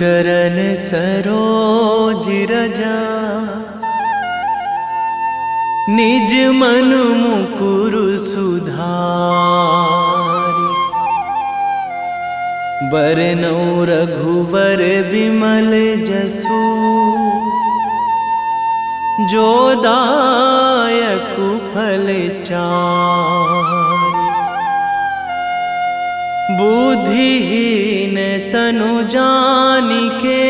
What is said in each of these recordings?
चरण सरोज रजा, निज मन मुकुर सुधारि। बरनौ रघुवर बिमल जसु, जो दायक फल चारि। बुद्धिहीन तनु जानिके,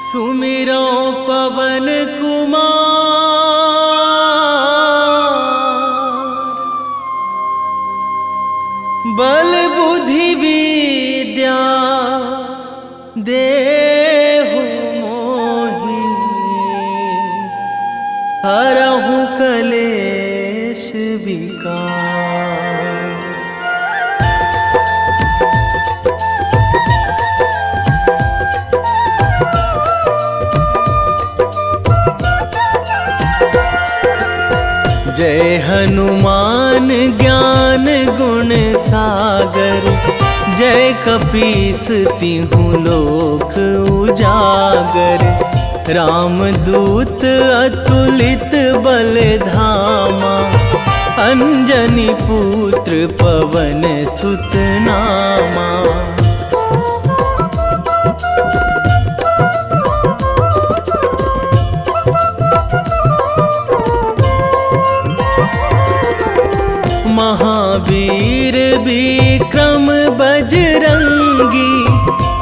सुमिरो पवन कुमार। बल बुद्धि विद्या देहु मोहि, हरहु कलेश विकार। जय हनुमान ज्ञान गुण सागर, जय कपीस तिहु लोक उजागर। रामदूत अतुलित बल धामा, अंजनी पुत्र पवन सुत नामा। महावीर विक्रम बजरंगी,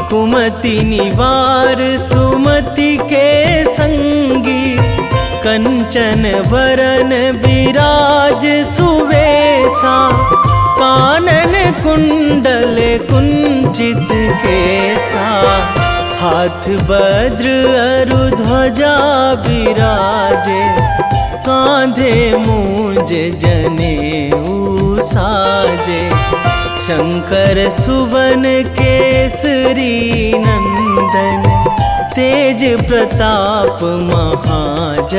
कुमति निवार सुमति के संगी। कंचन वरन विराज सुवेशा, कानन कुंडल कुंचित केसा। हाथ वज्र अरु ध्वजा विराजे, कांधे मूंज जनेऊ साजे। शंकर सुवन केसरी नंदन, तेज प्रताप महाजगवंदन।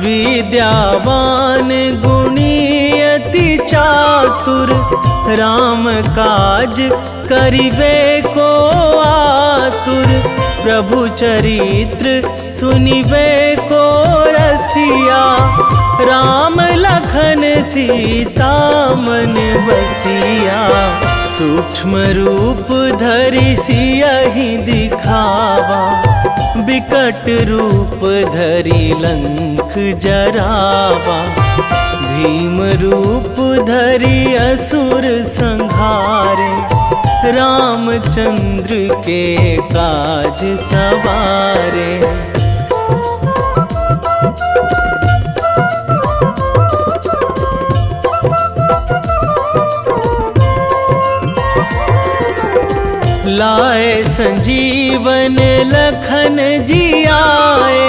विद्यावान गुणी अति चातुर, राम काज करिबे को आतुर। प्रभु चरित्र सुनिबे को रसिया, राम लखन सीता मन बसिया। सूक्ष्म रूप धरि सियहि दिखावा, बिकट रूप धरि लंक जरावा। भीम रूप धरि असुर संहारे, रामचंद्र के काज सवारे। लाए संजीवन लखन जियाए,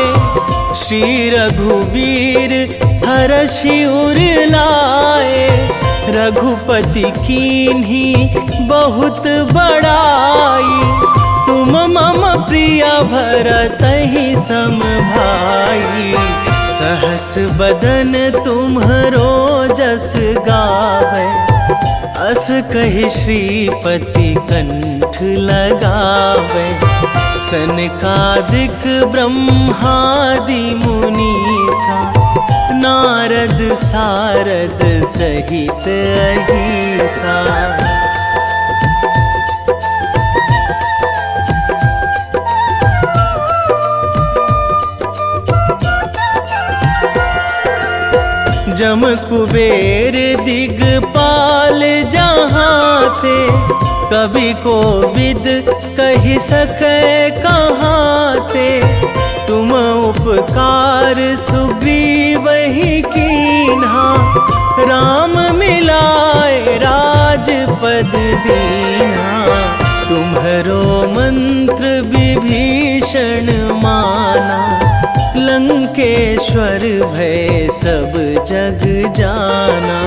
श्री रघुवीर हरषि उर लाए। रघुपति कीन्ही बहुत बड़ाई, तुम मम प्रिय भरतहि सम भाई। सहस बदन तुम्हरो जस गावै, अस कहि श्रीपति कंठ लगावै। सनकादिक ब्रह्मादि मुनीसा, नारद सारद सहित अहिसा। जम कुबेर दिगपाल जहाँ थे, कवि कोविद कहि सकै कहाँ थे। तुम उपकार सुग्रीवहि कीन्हा, राम मिलाए राजपद दीन्हा। तुम्हरो मंत्र विभीषण माना, लंकेश्वर भय सब जग जाना।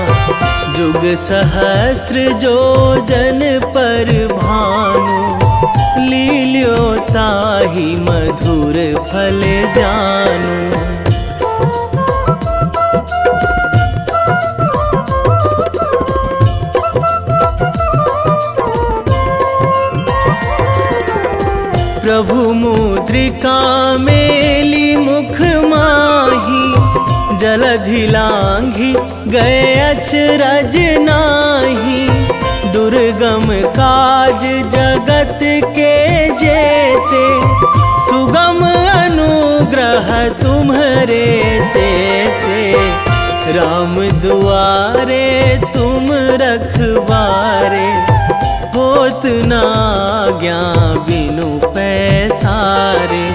जुग सहस्त्र जो जन पर भानु, लील्यो ताहि मधुर फल जानू। प्रभु मुद्रिका मेली मुख माही, जलधि लांघी गए अचरज नाही। दुर्गम काज जगत के जेते, सुगम अनुग्रह तुम्हरे तेते। राम दुआरे तुम रखवारे, होत ना आज्ञा बिनु पैसारे।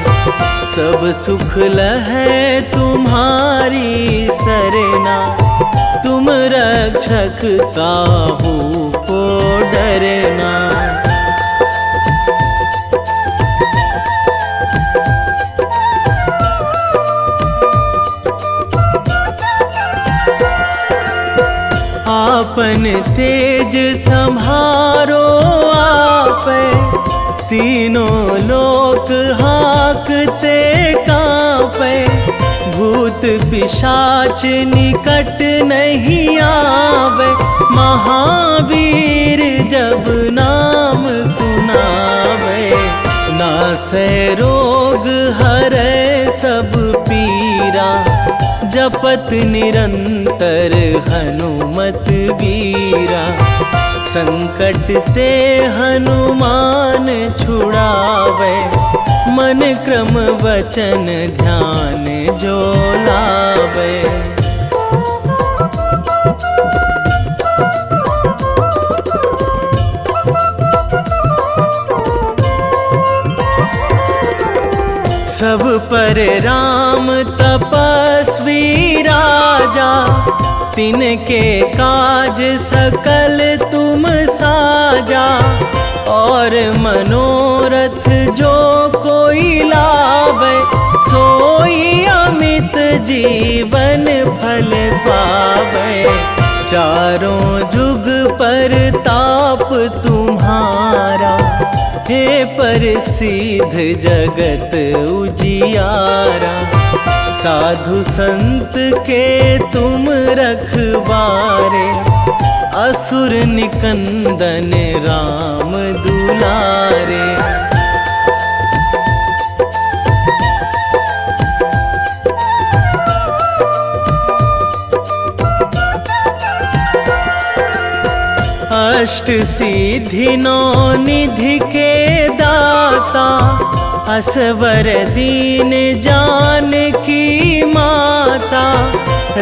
सब सुख लहै तुम्हारी सरना, तुम रक्षक काहू को डरना। आपन तेज संभारो आपै, तीनों लोक हाँकते कांपै। भूत पिशाच निकट नहीं आवे, महावीर जब नाम सुनावे। नासै रोग हरै सब पीरा, जपत निरंतर हनुमत बीरा। संकट ते हनुमान छुड़ावे, मन क्रम वचन ध्यान जो लावे। सब पर राम तपस्वी राजा, तिनके काज सकल तुम साजा। और मनोरथ जो कोई लावे, सोई अमित जीवन फल पावे। चारों जुग पर ताप तुम्हारा, हे प्रसिद्ध जगत उजियारा। साधु संत के तुम रखवारे, असुर निकंदन राम दुलारे। अष्ट सिद्धि नौ निधि के दाता, असवर दीन जानकी माता।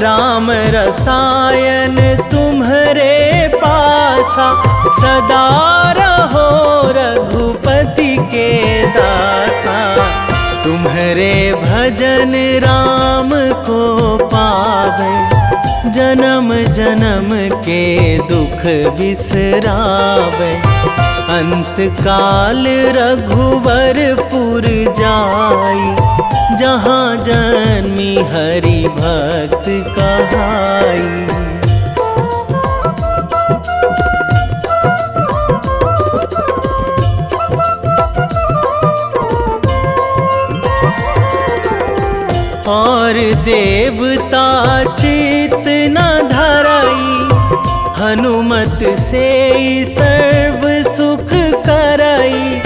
राम रसायन तुम्हरे पासा, सदा रहो रघुपति के दासा। तुम्हरे भजन राम को पावे, जन्म जन्म के दुख बिसरावे। अंत काल रघुवरपुर जाई, जहाँ जन्मी हरि भक्त कहाई। और देवता चित न धराई, हनुमत से सर्व सुख कराई।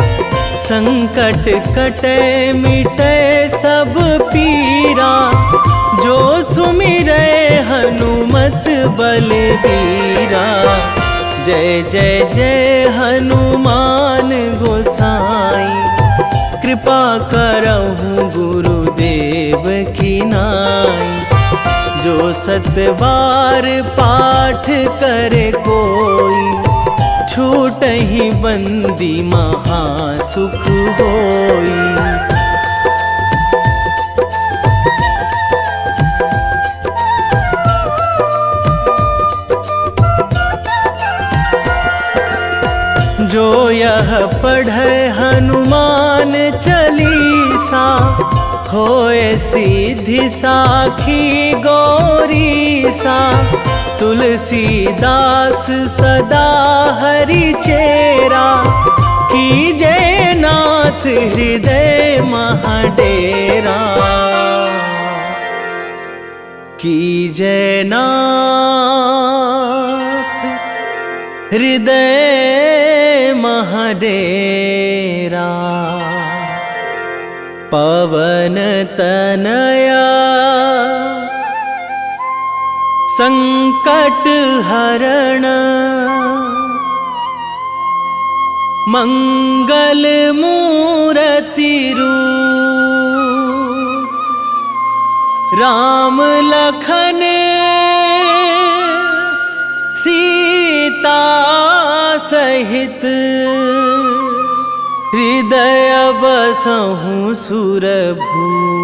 संकट कटे मिटे सब पीरा, जो सुमिरै हनुमत बलबीरा। जय जय जय हनुमान गोसाई, कृपा करहु गुरुदेव की नाई। जो सतबार पाठ करे कोई, छूटहि बंदी महासुख होई। जो यह पढ़े हनुमान चालीसा, होए सिद्धि साखी गौरीसा। तुलसीदास सदा हरि चेरा, कीजे नाथ हृदय महाडेरा, कीजे नाथ हृदय महाडेरा। पवन तनया संकट हरण, मंगल मूर्ति रूप, राम लखन सीता सहित, हृदय बसहु सुरभूप।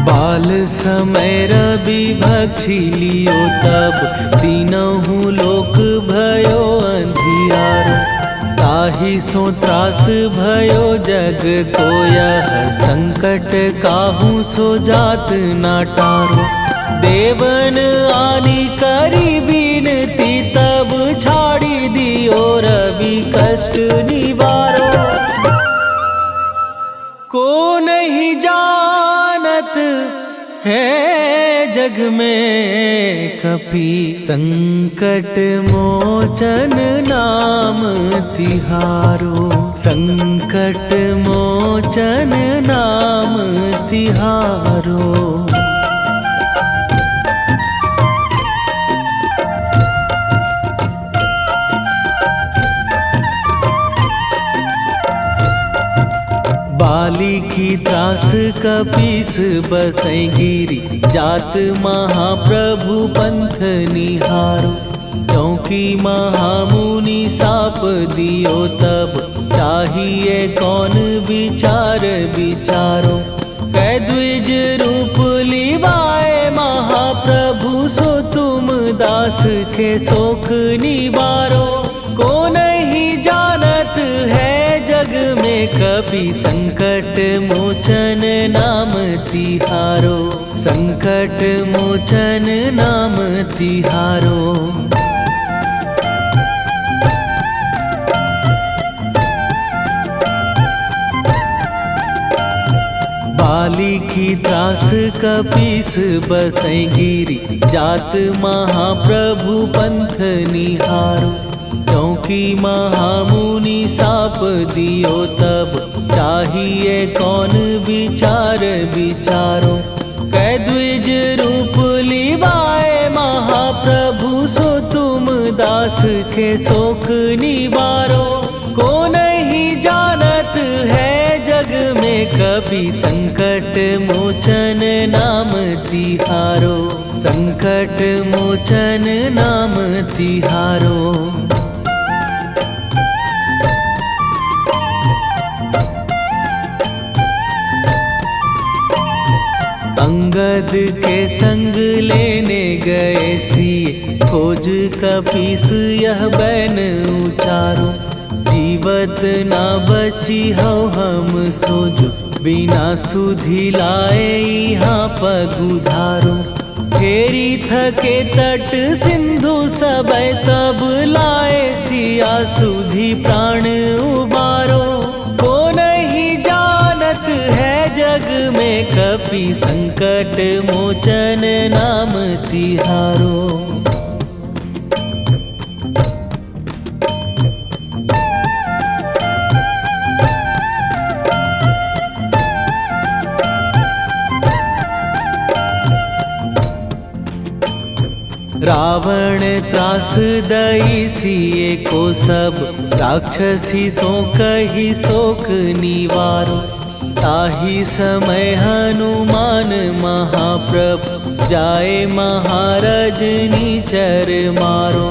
बाल समय रवि भक्षी लियो तब, तीनहु लोक भयो अंधियारो। ताहि सो त्रास भयो जग को यह, संकट काहू सो जात ना टारो। देवन आनी करी बिनती तब, छाड़ी दियो रवि कष्ट निवारो। को नहीं जानत है जग में कपि, संकट मोचन नाम तिहारो। संकट मोचन नाम तिहारो। बाली की त्रास कपीस बसै गिरी, जात महाप्रभु पंथ निहारो। क्योंकि महामुनि साप दियो तब, चाहिए कौन विचार विचारो। कै द्विज रूप लिवाए महाप्रभु, सो तुम दास के शोक निवारो। को नहीं जानत है जग में कपि, संकट मोचन नाम तिहारो। संकट मोचन नाम तिहारो। बाली की त्रास कपीस बसै गिरी, जात महाप्रभु पंथ निहारो। क्योंकि महामुनि साप दियो तब, चाहिए कौन विचार विचारो। कै द्विज रूप लिवाए महाप्रभु, सो तुम दास के शोक निवारो। को नहीं जानत है जग में कपि, संकट मोचन नाम तिहारो। संकट मोचन नाम तिहारो। अंगद के संग लेने गए सिए, खोज कपीस यह बैन उचारो। जीवत ना बची हो हम सोजो, बिना सुधि लाए यहाँ पगुधारो। फेरी थके तट सिंधु सबे तब, लाए सिया सुधि प्राण उबारो। को नहीं जानत है जग में कपि, संकट मोचन नाम तिहारो। रावण त्रास दई सिए को सब, राक्षसी सो कही शोक निवारो। ताहि समय हनुमान महाप्रभु, जाए महाराज नीचर मारो।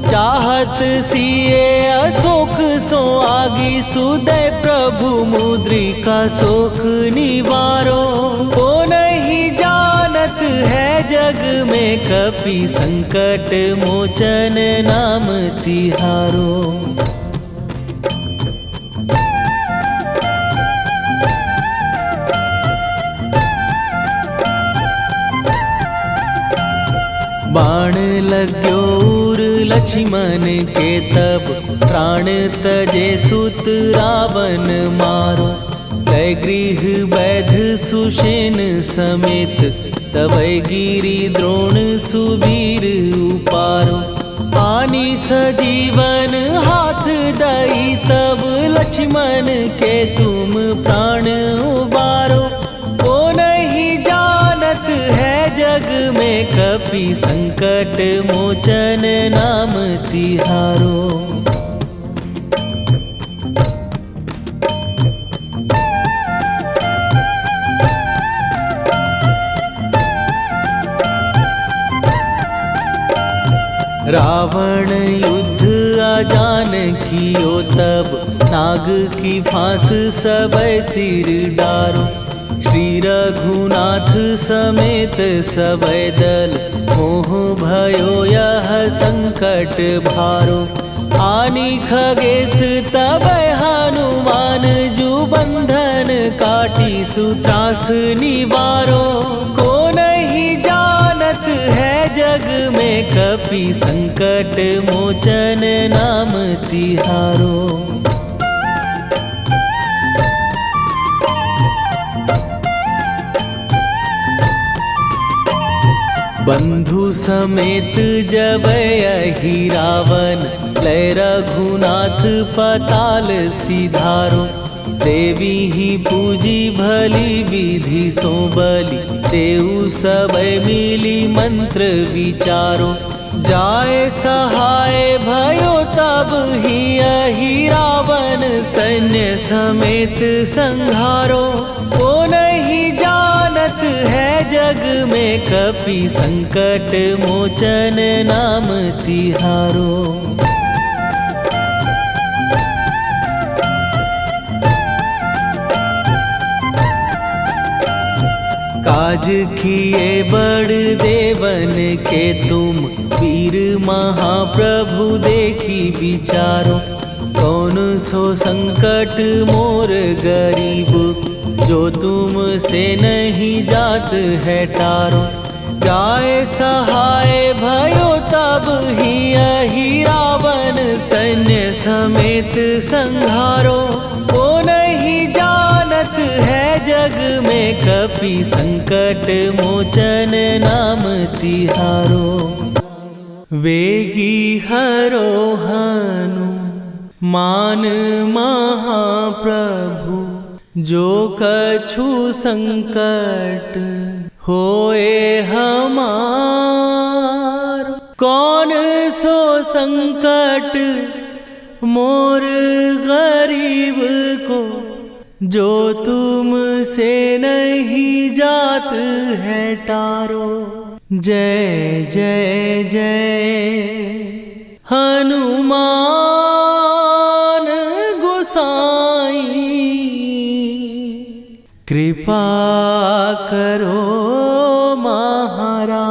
चाहत सिए अशोक सो आगी, सुदय प्रभु मुद्रिका शोक निवारो। को नहीं जानत है जग में कपि संकट मोचन नाम तिहारो। बाण लग्यो उर लक्ष्मण के तब प्राण तजे सुत रावण मारो। कै गृह वैध सुषेण समेत तबै गिरि द्रोण सुबीर उपारो। आनी सजीवन हाथ दई तब लक्ष्मण के तुम प्राण उबारो। ओ नहीं जानत है जग में कपि संकट मोचन नाम तिहारो। रावण युद्ध आजान कियो तब नाग की फांस सबै सिर डारो। श्री रघुनाथ समेत सबै दल मोह भयो यह संकट भारो। आनी खगेश तबै हनुमान जु बंधन काटी सुत्रास निवारो। को नहीं जानत है जग में कपि संकट मोचन नाम तिहारो। बंधु समेत जबै अहि रावण लय रघुनाथ पताल सिधारो। देवी ही पूजी भली विधि सो बलि तेउ सबै मिली मंत्र विचारो। जाय सहाय भयो तब ही अहि रावण सैन्य समेत संहारो। ओ नहीं जानत है जग में कपि संकट मोचन नाम तिहारो। काज किए बड़ देवन के तुम वीर महाप्रभु देखी विचारो। कौन सो संकट मोर गरीब जो तुम से नहीं जात है टारो। जाय सहाय भयो तब ही अहि रावण सैन्य समेत संहारो। ओ नहीं जानत है जग में कपि संकट मोचन नाम तिहारो। वेगी हरो हनु मान महाप्रभु जो कछु संकट होए हमार। कौन सो संकट मोर गरीब को जो तुम से नहीं जात है टारो। जय जय जय हनुमान गोसाई कृपा करो महाराज।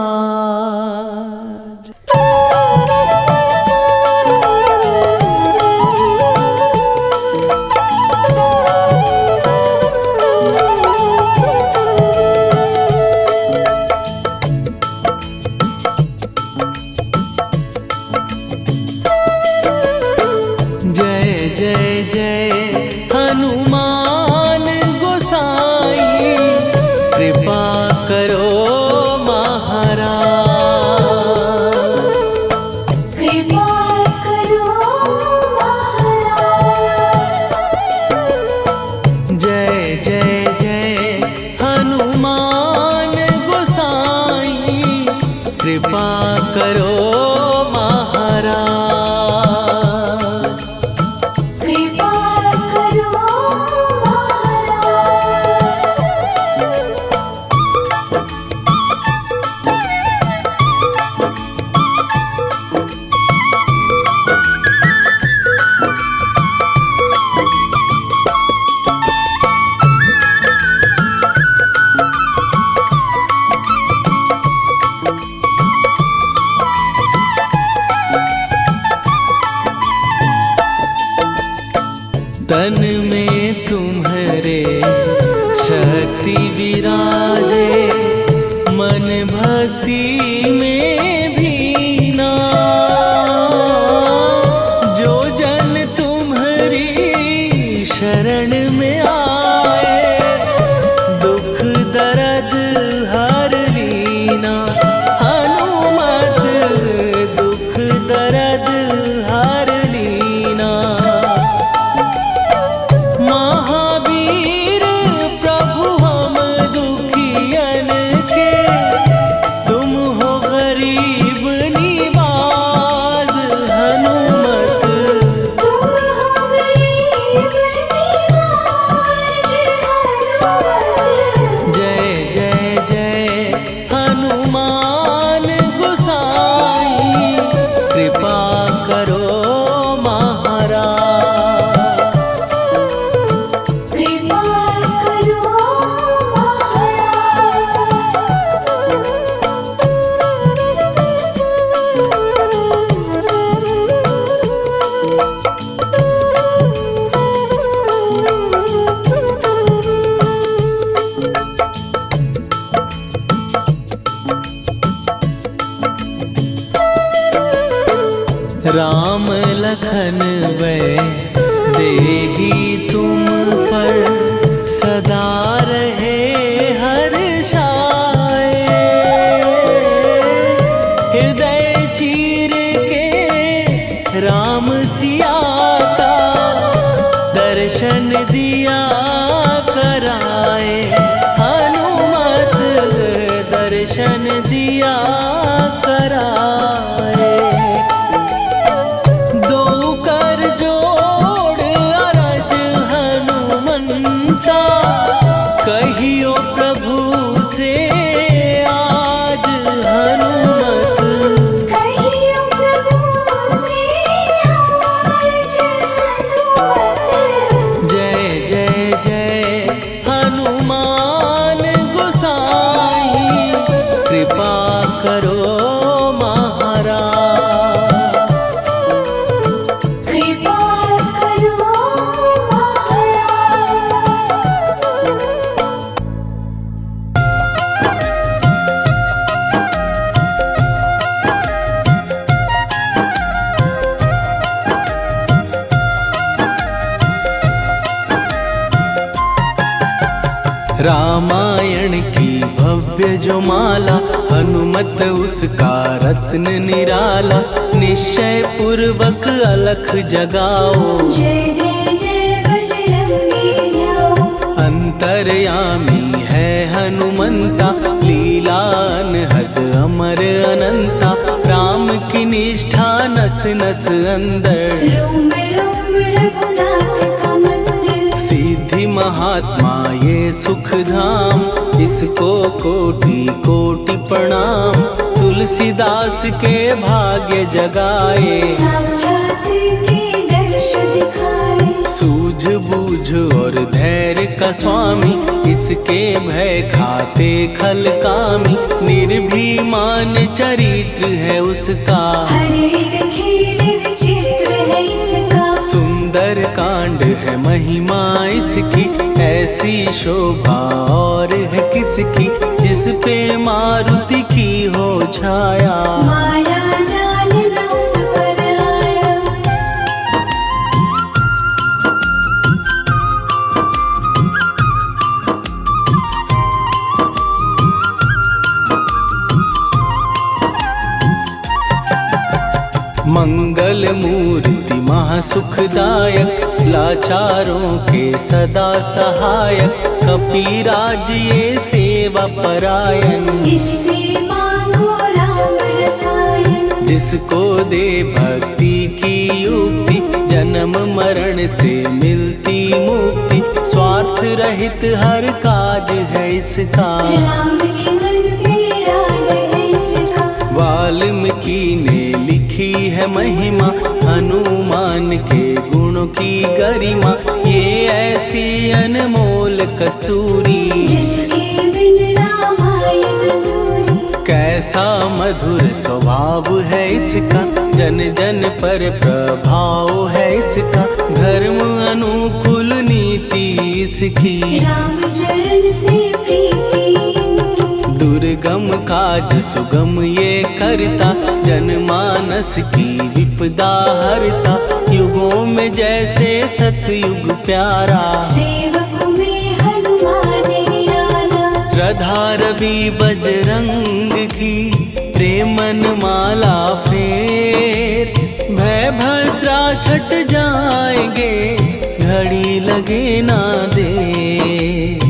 जय जय हनुमान गोसाई कृपा करो महाराज। कृपा करो महाराज। जय जय जय हनुमान गोसाई कृपा करो महाराज। रामायण की भव्य जो माला, हनुमत उसका रत्न निराला। निश्चय पूर्वक अलख जगाओ, जय जय जय बजरंगी जाओ। अंतर्यामी है हनुमंता, लीला अनहद अमर अनंता। राम की निष्ठा नस नस अंदर, रोम रोम रघुनाथ का मंदिर। सिद्धि महात्मा ये सुख धाम, इसको कोटि कोटि प्रणाम। तुलसीदास के भाग्य जगाए, साक्षात के दर्श दिखाए। सूझ बूझ और धैर्य का स्वामी, इसके भय खाते खल कामी। निर्भीमान चरित्र है उसका, हर एक खेल विचित्र है इसका। सुंदर कांड है महिमा इसकी, ऐसी शोभा और है किसकी। जिस पे मारुति की हो छाया, माया जाल न उस पर आया। मंगल मूर्ति महासुखदायक, लाचारों के सदा सहायक। कपीराज ये सेवा परायण, इससे मांगो राम रसायन। जिसको दे भक्ति की युक्ति, जन्म मरण से मिलती मुक्ति। स्वार्थ रहित हर काज है इसका, राम के मन पे राज है इसका। वाल्मीकि ने लिखी है महिमा, हनुमान के गुणों की गरिमा। ये ऐसी अनमोल कस्तूरी, जिसके बिन रामायण अधूरी। कैसा मधुर स्वभाव है इसका, जन जन पर प्रभाव है इसका। धर्म अनुकूल नीति इसकी, राम चरण से प्रीति इनकी। दुर्गम काज सुगम ये करता, जनमानस की विपदा हरता। युगों में जैसे सतयुग प्यारा, सेवक में हनुमान निराला। श्रद्धा रवि बजरंग की, प्रेमन माला फेर। भय भद्रा छट जाएंगे, घड़ी लगे ना देर।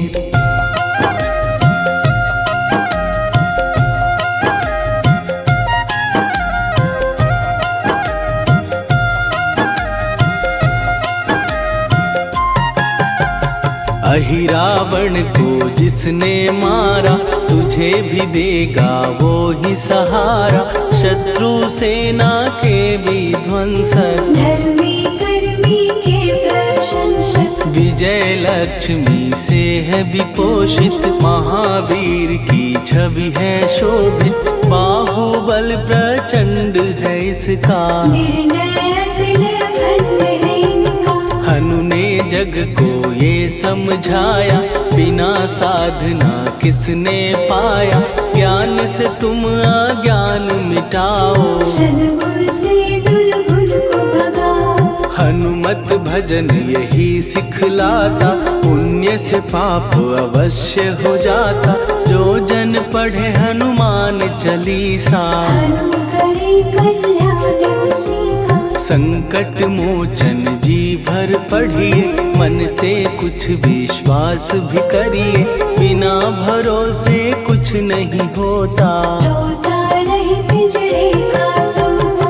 अहिरावण को जिसने मारा, तुझे भी देगा वो ही सहारा। शत्रु सेना के विध्वंसक, धर्मी कर्मी के प्रशंसक। विजय लक्ष्मी से है विपोषित, महावीर की छवि है शोभित। बाहुबल प्रचंड है इसका, निर्णय अखंड है इनका। हनु ने जग को ये समझाया, बिना साधना किसने पाया। ज्ञान से तुम अज्ञान मिटाओ, सद्गुण से दुर्गुण को भगाओ। हनुमत भजन यही सिखलाता, पुण्य से पाप अवश्य हो जाता। जो जन पढ़े हनुमान चालीसा, हनु करे कल्याण उसी का। संकट मोचन जी भर पढ़िए, मन से कुछ विश्वास भी करिए। बिना भरोसे कुछ नहीं होता, तोता रहे पिंजड़े का तोता।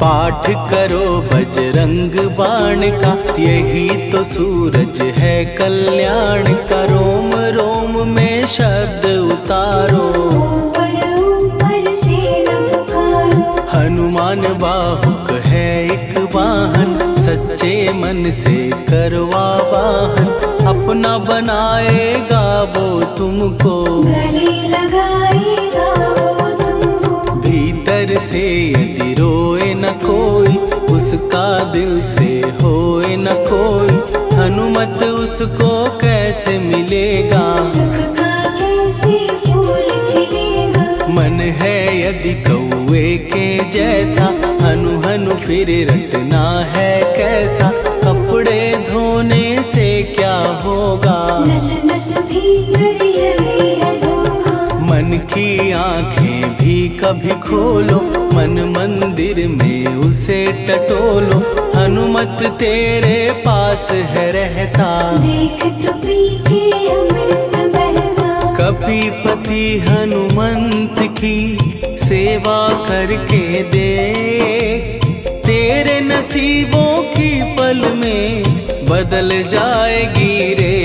पाठ करो बजरंग बाण का, यही तो सूरज है कल्याण का। रोम रोम में शब्द उतारो, ऊपर ऊपर से न पुकारो। हनुमान बाहुक है एक वाहन, सच्चे मन से करवा वाहन। अपना बनाएगा वो तुमको, गले लगाएगा वो तुमको। भीतर से यदि रोए न कोई, उसका दिल से होए न कोई। हनुमत उसको कैसे मिलेगा, सुख का कैसे जैसा, हनु हनु फिर रटना है कैसा, कपड़े धोने से क्या होगा, नस नस भीतर यही है धोखा। मन की आंखें भी कभी खोलो, मन मंदिर में उसे टटोलो, हनुमत तेरे पास है रहता, देख तो पी के अमृत बहता। कपीपति हनुमंत की सेवा करके दे, तेरे नसीबों की पल में बदल जाएगी रे।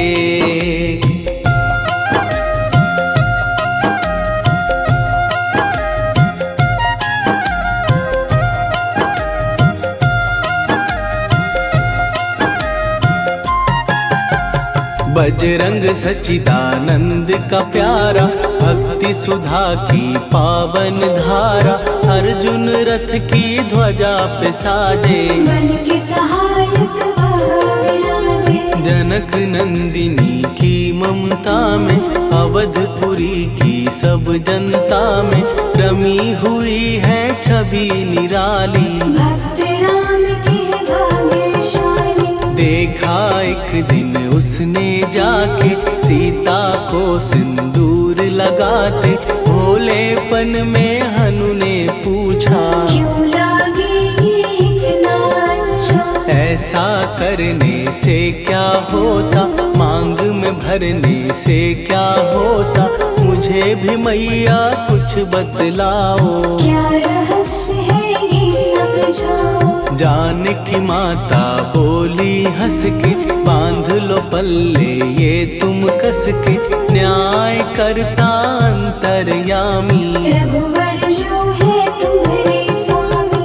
बजरंग सच्चिदानंद का प्यारा, भक्ति सुधा की पावन धारा, अर्जुन रथ की ध्वजा पे साजे, मन के सहायक वह विराजे। जनक नंदिनी की ममता में, अवधपुरी की सब जनता में, रमी हुई है छवि निराली, भक्त राम के भाग्यशाली। देखा एक दिन उसने जाके, सीता को सिंदूर लगाते, भोलेपन में हनु ने पूछा, क्यों लागे ये इतना अच्छा। ऐसा करने से क्या होता, मांग में भरने से क्या होता, मुझे भी मैया कुछ बतलाओ, क्या रहस्य है ये समझाओ। जानकी माता बोली हंस के, बांध लो पल्ले ये तुम कस के, न्याय करता अंतर्यामी, रघुवर जो है तुम्हारे स्वामी।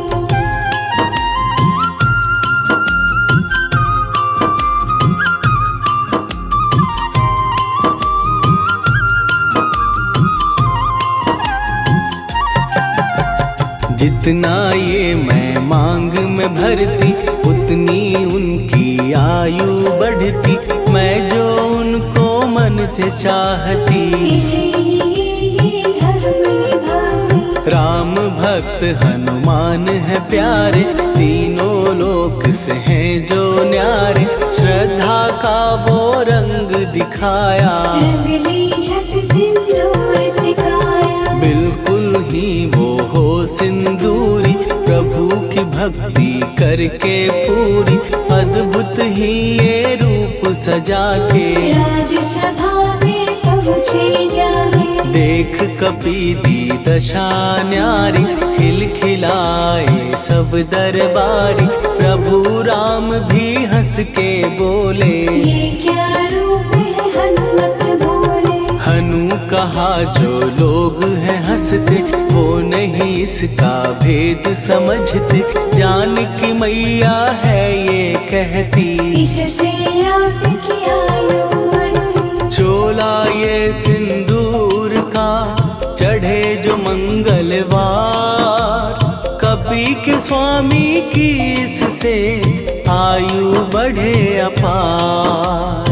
जितना ये मैं मांग में भरती, उतनी उनकी आयु बढ़ती, मैं जो उनको मन से चाहती, इसीलिए धर्म निभाती। राम भक्त हनुमान है प्यारे, तीनों लोक से हैं जो न्यारे, श्रद्धा का वो रंग दिखाया, रंगली झट सिंदूर सिखाया। बिल्कुल ही वो हो सिंदूरी, प्रभु की भक्ति करके पूरी, अद्भुत ही ये रूप सजा के, राजसभा में पहुँचे जाके। देख कपीदी दशा न्यारी, खिलखिलाए सब दरबारी, प्रभु राम भी हंस के बोले, ये क्या रूप है हनुमत बोले। हनु कहा जो लोग हैं हंसते, वो नहीं इसका भेद समझते, जानकी मैया है ये कहती, इससे आपकी आयु बढ़ती। चोला ये सिंदूर का चढ़े जो मंगलवार, कपी के स्वामी की इससे आयु बढ़े अपार।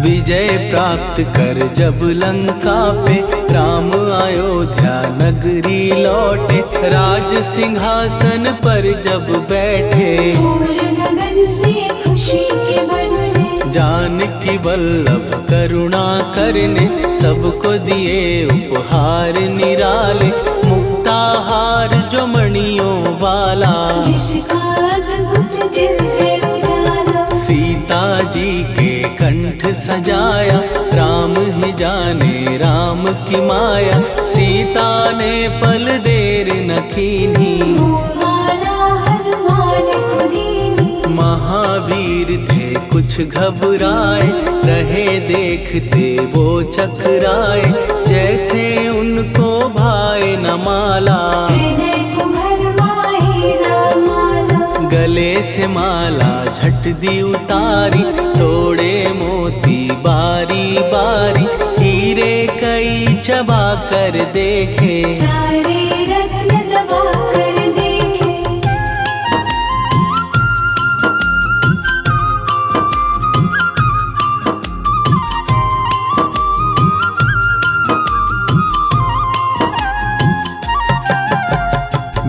विजय प्राप्त कर जब लंका पे, राम अयोध्या नगरी लौटे, राज सिंहासन पर जब बैठे, फूल गगन से खुशी के बरसे। जानकी वल्लभ करुणा करने, सबको दिए उपहार निराले, मुक्ताहार जो मणियों वाला, जिसका अद्भुत दिव्य उजाला। सीता जी के कंठ सजाया, राम ही जाने राम की माया, सीता ने पल देर न कीन्ही, वो माला हनुमान को दीनी। महावीर थे कुछ घबराए, रहे देखते वो चकराए, जैसे उनको भाए न माला, हृदय को भरमाए रामाला। गले से माला झट दी उतारी, तोड़े मोती बारी बारी, हीरे कई चबा कर देखे, सारे रत्न दबा कर देखे।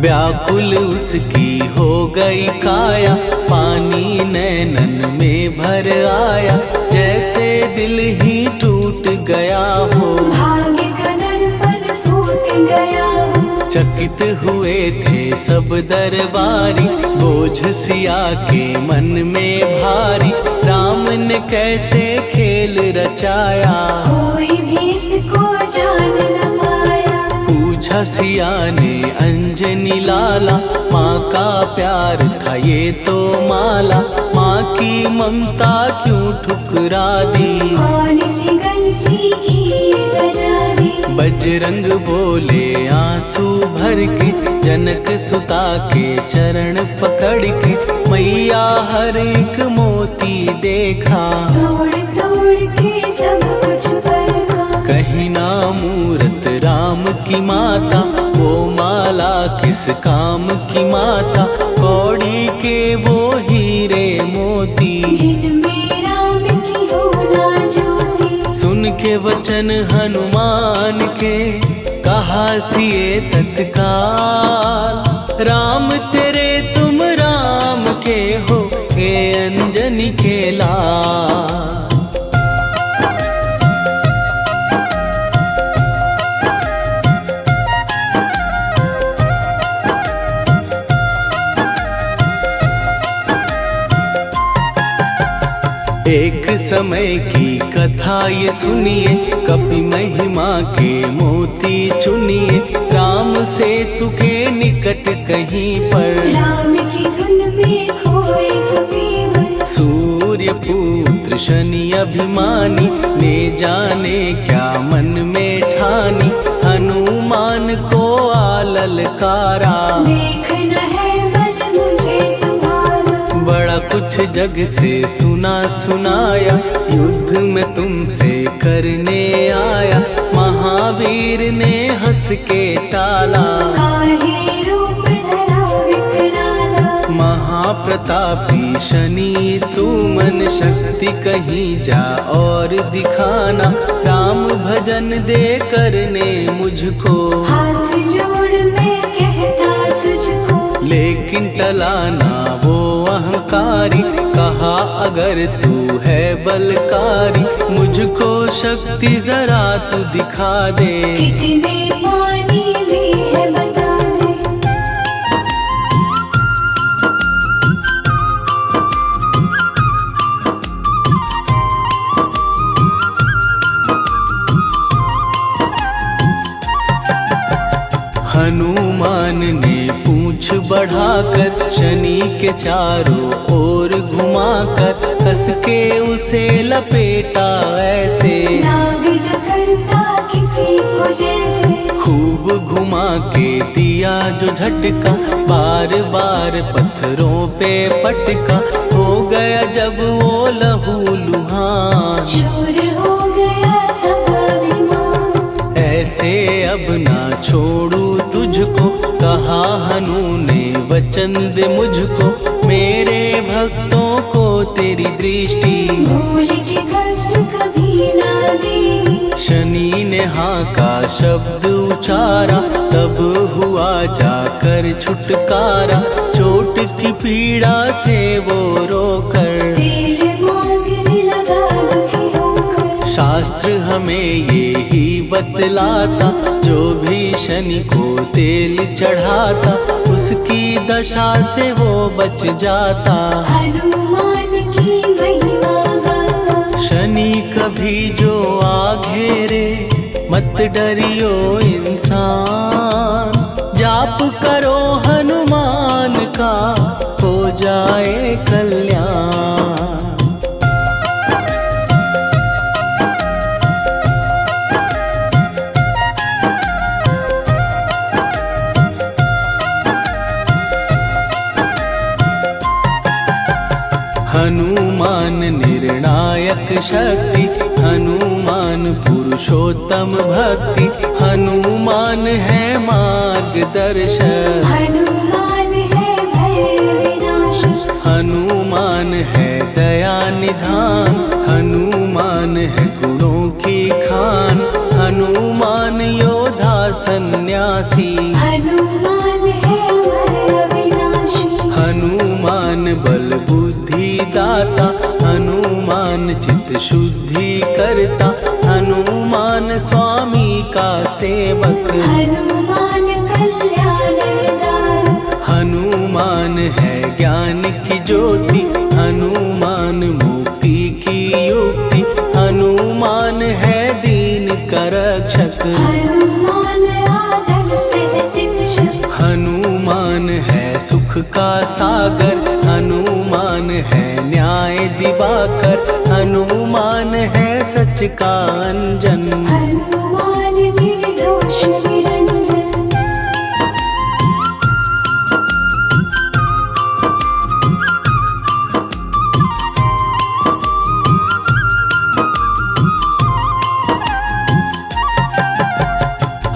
व्याकुल उसकी हो गई काया, पानी नैनन में भर आया, जैसे दिल ही टूट गया हो। भाग्य का दर्पण फूट गया हो। चकित हुए थे सब दरबारी, बोझ सिया के मन में भारी, राम ने कैसे खेल रचाया, कोई भी इसको जान न पाया। पूछा सिया ने अंजनी लाला, माँ का प्यार था ये तो माला, माँ की ममता क्यों ठुकरा दी, कौन सी गलती की सजा दी। बजरंग बोले आंसू भर के, जनक सुता के चरण पकड़ के, मैया हर एक मोती देखा, तोड़ तोड़ के सब कुछ परखा। कहीं ना मूरत राम की माता, वो माला किस काम की माता, कौड़ी के वो हीरे मोती, जिनमें राम की हो ना ज्योति। सुन के वचन हनुमान के, कहा सिए तत्काल, राम तेरे तुम राम के हो, हे अंजनी के लाल। एक समय की कथा ये सुनिए, कपि महिमा के मोती चुनिए, राम सेतु के निकट कहीं पर, राम की धुन में खोए कबीर। सूर्य पुत्र शनि अभिमानी, ने जाने क्या मन में ठानी, हनुमान को आललकारा, देखना है बल मुझे तुम्हारा। बड़ा कुछ जग से सुना सुनाया, युद्ध में तुमसे करने आया, महावीर ने हंस के टाला, काहे रूप धरा विकराला। महाप्रतापी शनि तू मन शक्ति कहीं जा और दिखाना, राम भजन दे करने मुझको, हाथ जोड़ मैं कहता तुझको। लेकिन टलाना वो अहंकारी, कहा अगर तू है बलकारी, मुझको शक्ति जरा तू दिखा दे, कितने पानी भी है बता दे। हनुमान ने पूंछ बढ़ाकर, शनि के चारों ओर घुमाकर, कस के उसे लपेटा ऐसे, नाग जो करता किसी को जैसे। खूब घुमा के दिया जो झटका, बार बार पत्थरों पे पटका, हो गया जब वो लहू लुहान, चूर हो गया सब अभिमान। ऐसे अब ना छोड़ू तुझको, कहा हनु ने वचन दे मुझको, मेरे भक्तों को तेरी दृष्टि, भूल के कष्ट कभी ना देगी। शनि ने हाँ का शब्द उचारा, तब हुआ जाकर छुटकारा, चोट की पीड़ा से वो रोकर, तेल मांगने लगा दुखी होकर। शास्त्र हमें ये ही बतलाता, जो भी शनि को तेल चढ़ाता, उसकी दशा से वो बच जाता, हनुमान की महिमा गाता। शनि कभी जो आ घेरे, मत डरियो इंसान, जाप करो हनुमान का, हो जाए कल्याण। हनुमान निर्णायक शक्ति, हनुमान पुरुषोत्तम भक्ति, हनुमान है मार्गदर्शक, हनुमान है भय विनाशक। हनुमान है दया निधान, हनुमान है गुणों की खान, हनुमान योद्धा सन्यासी, हनुमान है सेवक। हनुमान कल्याण दायक, हनुमान है ज्ञान की ज्योति, हनुमान मुक्ति की युक्ति, हनुमान है दीन का रक्षक। हनुमान आदर्श है शिक्षक, हनुमान है सुख का सागर, हनुमान है न्याय दिवाकर, हनुमान है सच का अंजन। हनुमान निर्दोष निरंजन,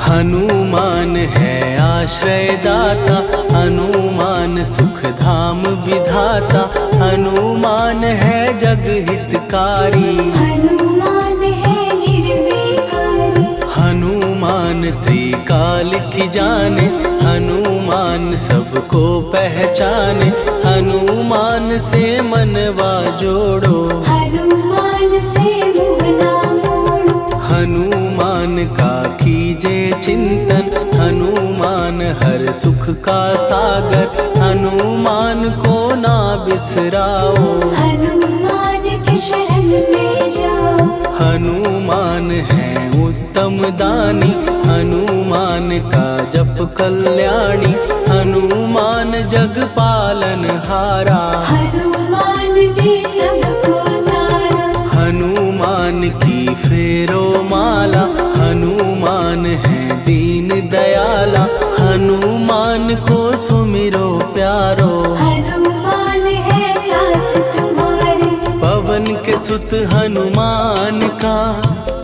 हनुमान है आश्रय दाता, हनुमान सुख धाम विधाता, हनुमान है जग हितकारी। हनुमान है निर्विकारी, हनुमान त्रिकाल की जाने, हनुमान सबको पहचाने, हनुमान से मनवा जोड़ो। हनुमान से मुँह ना मोड़ो, हनुमान का कीजे चिंतन, हनुमान हर सुख का सागर, हनुमान को ना बिसराओ। हनुमान के शरण में जाओ। हनुमान है उत्तम दानी, हनुमान का जप कल्याणी, हनुमान जग पालन हारा। हनुमान ने सबको तारा, हनुमान की फेरो माला, हनुमान है दीन दयाला, हनुमान को सुमिरो प्यारो। हनुमान है साथ तुम्हारे, पवन के सुत हनुमान का,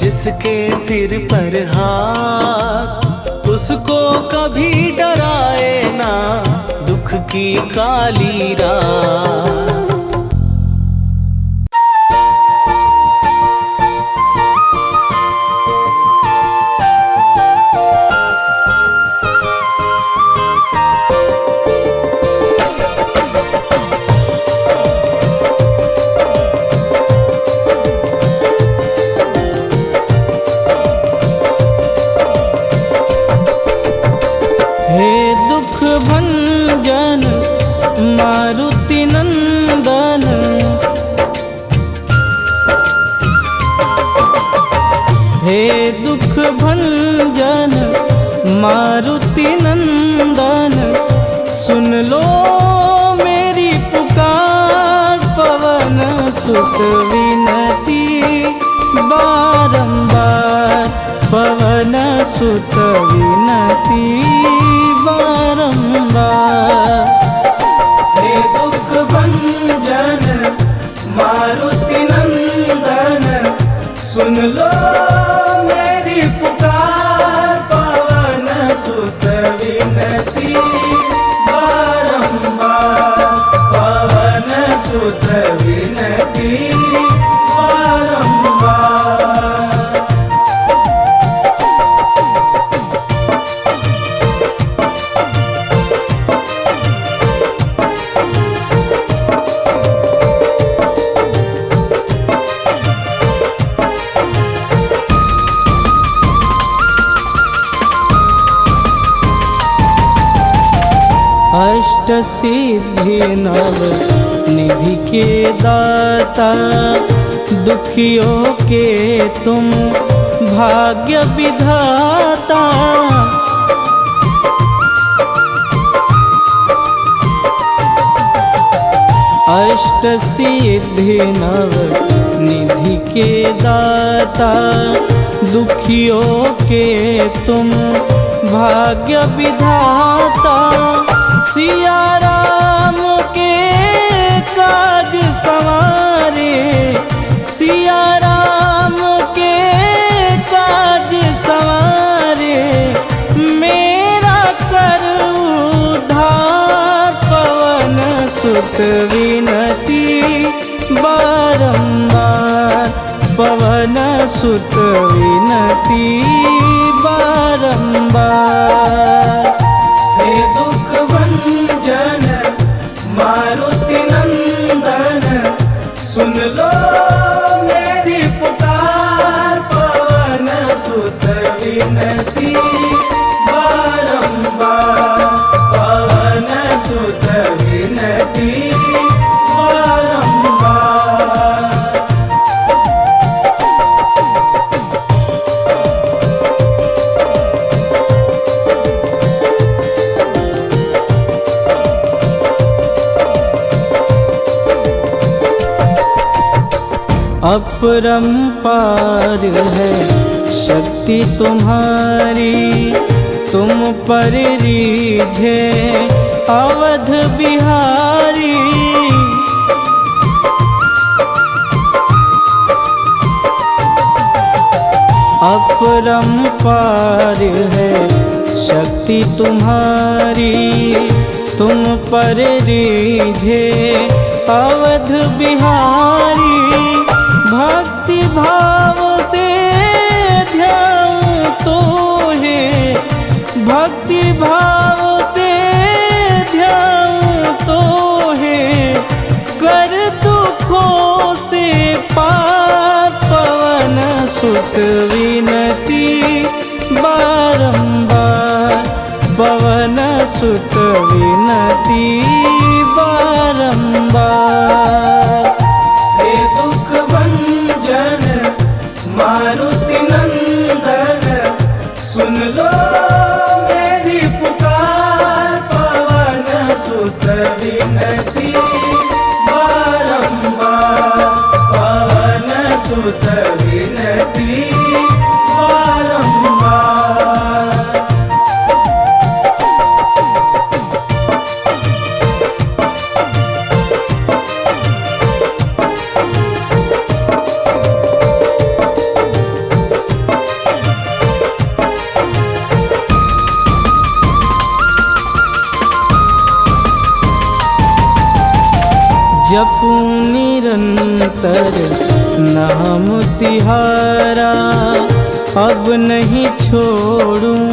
जिसके सिर पर हाथ, उसको कभी डराए ना दुख की काली रात। हे दुख भंजन मारुति नंदन, हे दुख भंजन मारुति नंदन, सुन लो मेरी पुकार, पवन सुत विनती बारंबार, पवन सुत विनती बारंबार। हे दुख भंजन मारुति नंदन, सुन लो मेरी पुकार, पवन सुत विनती बारंबार, पवन सुत विनती बारंबार। अष्ट सिद्धि नव निधि के दाता, दुखियों के तुम भाग्य विधाता। अष्ट सिद्धि नव निधि के दाता, दुखियों के तुम भाग्य विधाता। सिया राम के काज संवारे, सिया राम के काज संवारे, मेरा कर उद्धार, पवन सुत विनती बारंबार, पवन सुत विनती बारंबार। हे दुख भंजन मारुति नंदन, सुन लो मेरी पुकार, पवन सुत विनती अपरंपार है शक्ति तुम्हारी, तुम पर रीझे अवध बिहारी। अपरंपार है शक्ति तुम्हारी, तुम पर रीझे अवध बिहारी। भक्ति भाव से ध्याऊं तो है, भक्ति भाव से ध्याऊं तो है, कर दुखों से पार पवन सुत विनती बारंबार, पवन सुत विनती बारंबार। हे दुख भंजन मारुति नंदन, सुन लो मेरी पुकार, पवन सुत विनती बारंबार, पवन सुत विनती बारंबार। जपूं निरंतर नाम तिहारा, अब नहीं छोड़ूं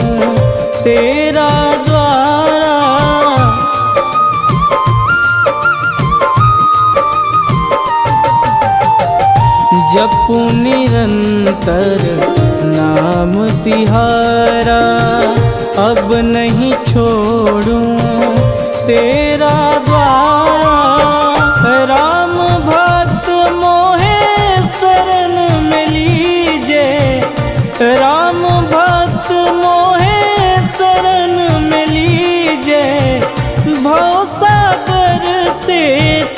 तेरा द्वारा। जपूं निरंतर नाम तिहारा, अब नहीं छोड़ूं तेरा द्वारा। राम भक्त मोहे शरण में लीजे, राम भक्त मोहे शरण में लीजे। भवसागर से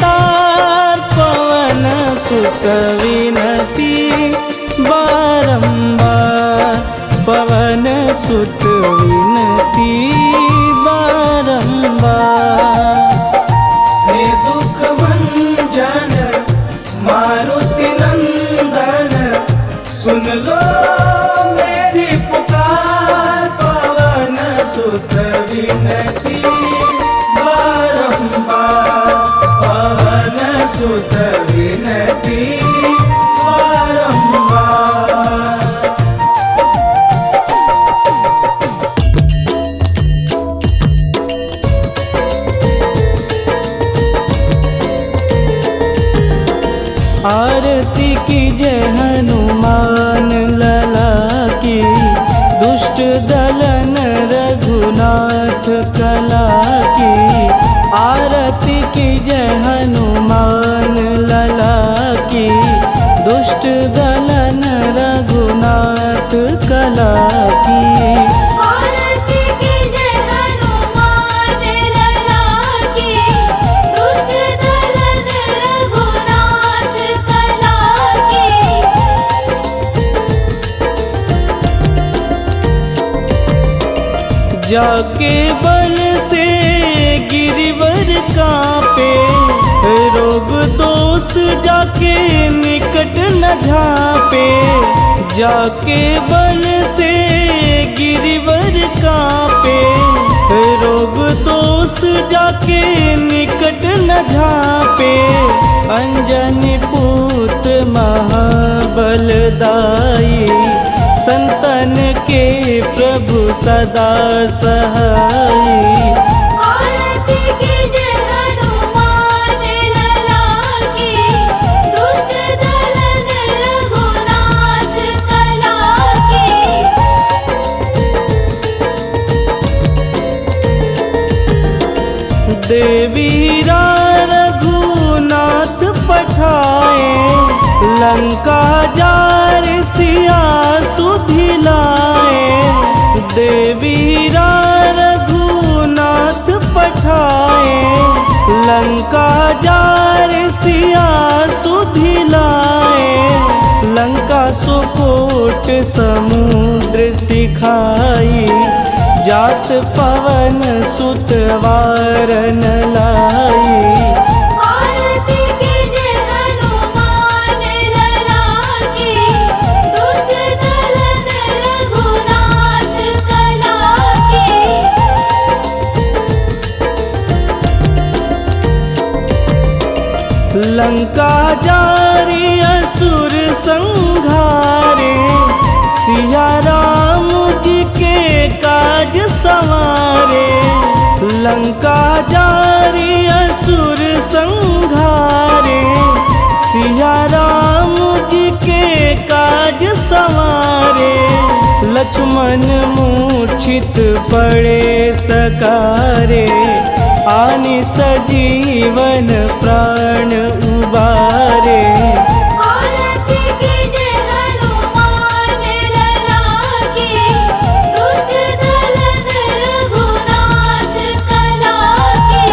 तार पवन सुत विनती बारंबार, पवन सुत विनती बारंबार। हे दुख भंजन मारुति नंदन, सुन लो मेरी पुकार, पवन सुत विनती बारंबार, पवन सुत विनती बारंबार। आरती की जय हनुमान लला की, दुष्ट दलन रघुनाथ कला की। आरती की जय हनुमान लला की, दुष्ट दलन रघुनाथ कला की। आरती की जय हनुमान लला की, दुष्ट दलन रघुनाथ कला की। जाके बल से गिरिवर कांपे, रोग दोष जाके निकट न झांपे। जाके बल से गिरिवर कांपे, रोग दोष जाके निकट न झांपे। अंजनी पुत्र महाबलदाई, संतन के प्रभु सदा सहाई। आरती की जय हनुमान लला की, दुष्ट दलन रघुनाथ कला की। देवीरा रघुनाथ पठाए, लंका जार सिया सुधिलाए। देवीरा रघुनाथ पठाए, लंका जार सिया सुधिलाए, लंका सुकोट समुद्र सिखाई, जात पवन सुत वारन लाई। आरती कीजे हनुमान लला की, दुष्ट दलन रघुनाथ कला की। लंका जारी असुर संघारे, सिया राम जी के काज संवारे। लंका जारी असुर संघारे, सिया राम जी के काज संवारे। लक्ष्मण मूर्छित पड़े सकारे, आनि सजीवन प्राण उबारे। आरती कीजे हनुमान लला की, दुष्ट दलन रघुनाथ कला की।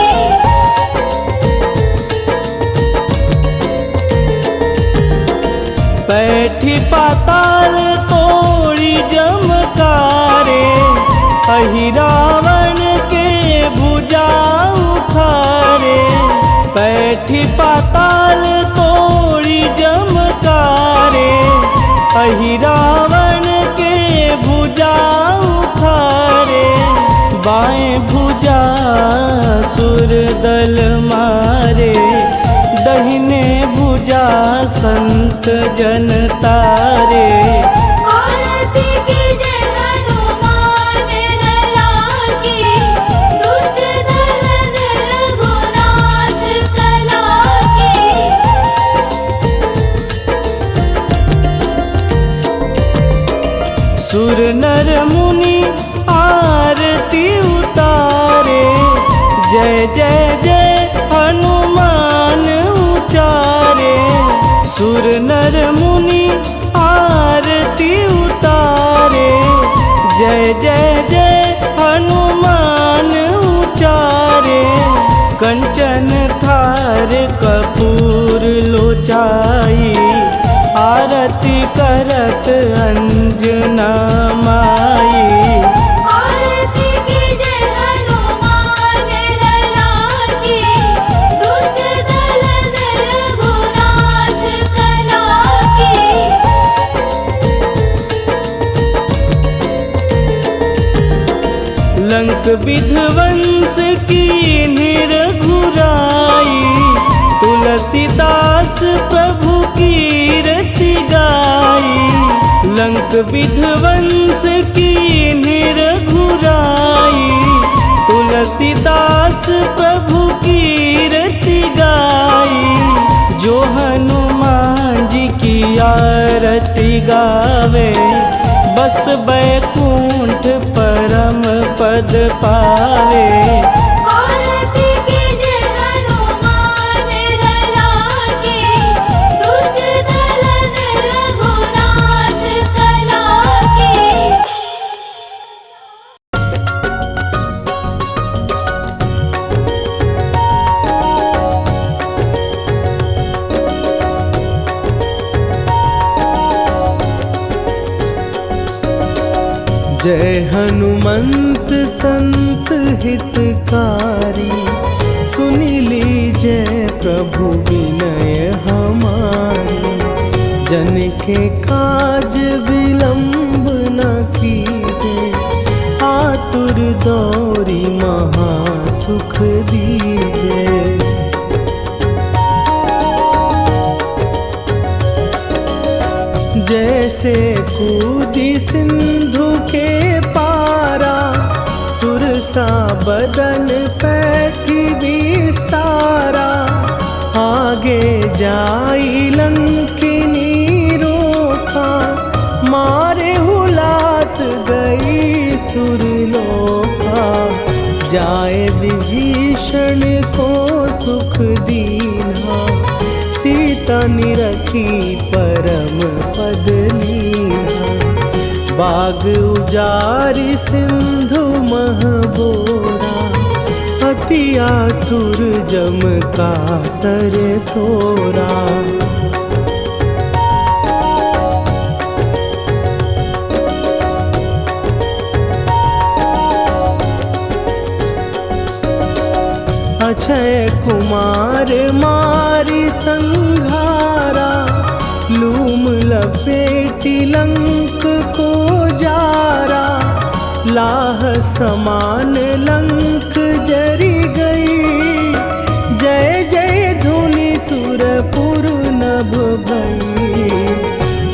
बैठी पाताल तोड़ी जमकारे, अहि रावण के भुजा उखारे। बैठी पाताल तोड़ी जमकारे, अहि रावण के भुजा उखारे। बाएं भुजा सुर दल मारे, दहिने भुजा संत जन तारे। आरती कीजे हनुमान लला की, दुष्ट दलन रघुनाथ कला की। सुर नर मुनि आरती उतारे, जय जय जय हनुमान उचारे। सुर नर मुनि आरती उतारे, जय जय जय हनुमान उचारे। कंचन थार कपूर लोचाई, आरती करत अंजना माई। आरती कीजे हनुमान लला की, दुष्ट दलन रघुनाथ कला की। लंक विध्वंस की निरघुराई, तुलसीदास प्रभु कीरति गाई। लंक विध्वंस की निरघुराई, तुलसीदास प्रभु कीरति गाई। जो हनुमान जी की आरती गावे, बस बैकुंठ परम पद पावे। आरती कीजे हनुमान लला की, दुष्ट दलन रघुनाथ कला की। जय हनुमंत संत हितकारी, सुनि लीजय प्रभु विनय हमारी। जन के काज विलंब न कीजे, आतुर दौरी महासुख दीजे। जैसे कूदी सिंधु के पारा, सुरसा बदन पैठी विस्तारा। आगे जाई लंकिनी रोका, मारे हुलात गई सुरलोका। जाए विभीषण को सुख दीना, सीता निरखी परम पद लीना। बाग उजारि सिंधु महबोरा, अति आतुर जम का तर तोरा। अक्षय कुमार मारी संघारा, लूम लपेटी लंक को जारा। लाह समान लंक जरी गई, जय जय धुनि सुरपुर नभ भई।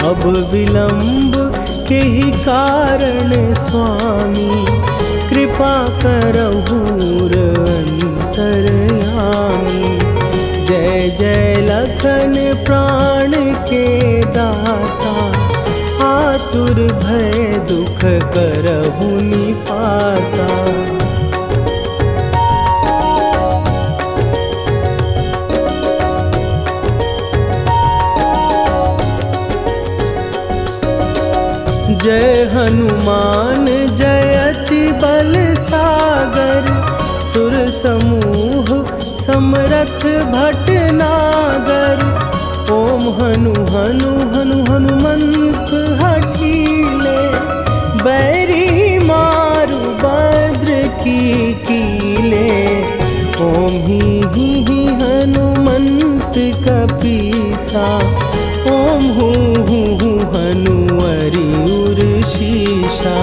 अब विलंब के ही कारण स्वामी, कृपा करहु अंतरयामी। जय जय लखन प्राण के दाता, आतुर भय दुख करहु निपाता। जय हनुमान जयति बल सागर, सुर समूह समरथ भटनागर। ओम हनु हनु हनु हनुमंत हठीले, बैरी मारु भद्र की कीले। ओम ही हनुमंत कपीसा, ओम हूँ हनुवरि उर शीशा।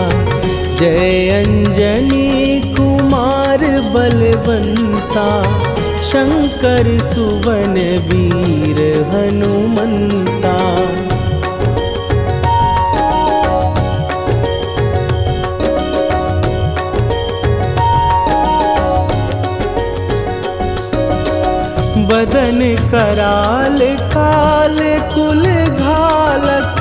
जय अंजनी कुमार बलवंता, शंकर सुवन वीर हनुमंता। बदन कराल काल कुल घालक,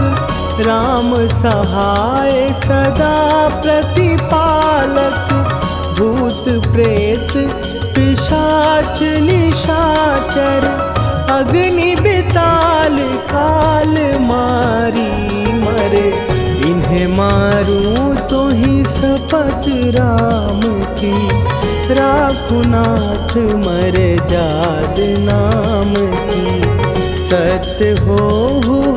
राम सहाय सदा प्रतिपालक। भूत प्रेत पिशाच निशाचर, अग्नि बिताल काल मारी मरे। इन्हें मारूं तो ही शपथ राम की, राखुनाथ मर जाद नाम की। सत्य हो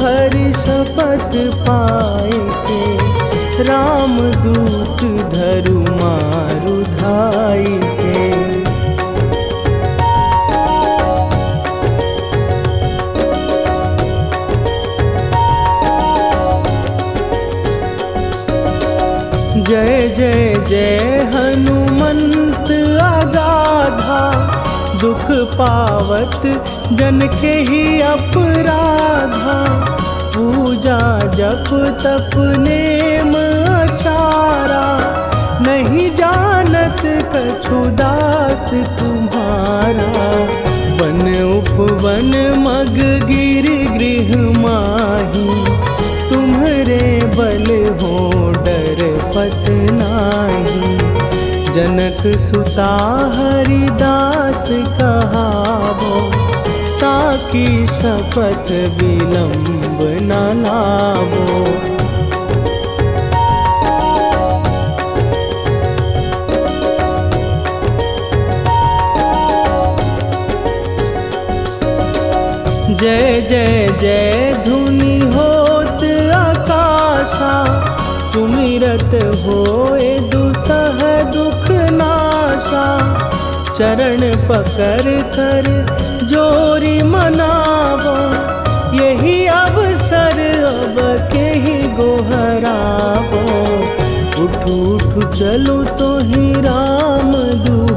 हरि शपथ पाए के, राम दूत धरु मारु धाई के। जय जय जय हनुमंत अगाधा, दुख पावत जन के ही अपराधा। पूजा जप तप नेम अचारा, नहीं जानत कछु दास तुम्हारा। वन उपवन मग गिर गृह माही, तुम्हरे बल हो डर पत नाही। जनक सुता हरिदास कहावो, ताकि शपथ विलंब न लावो। जय जय जय धुनि होत आकाशा, सुमिरत होए दुसह दुख नाशा। चरण पकड़ कर जोरी मनावो, यही अवसर अब के ही गोहरावो। उठ उठ चलो तो ही राम दूत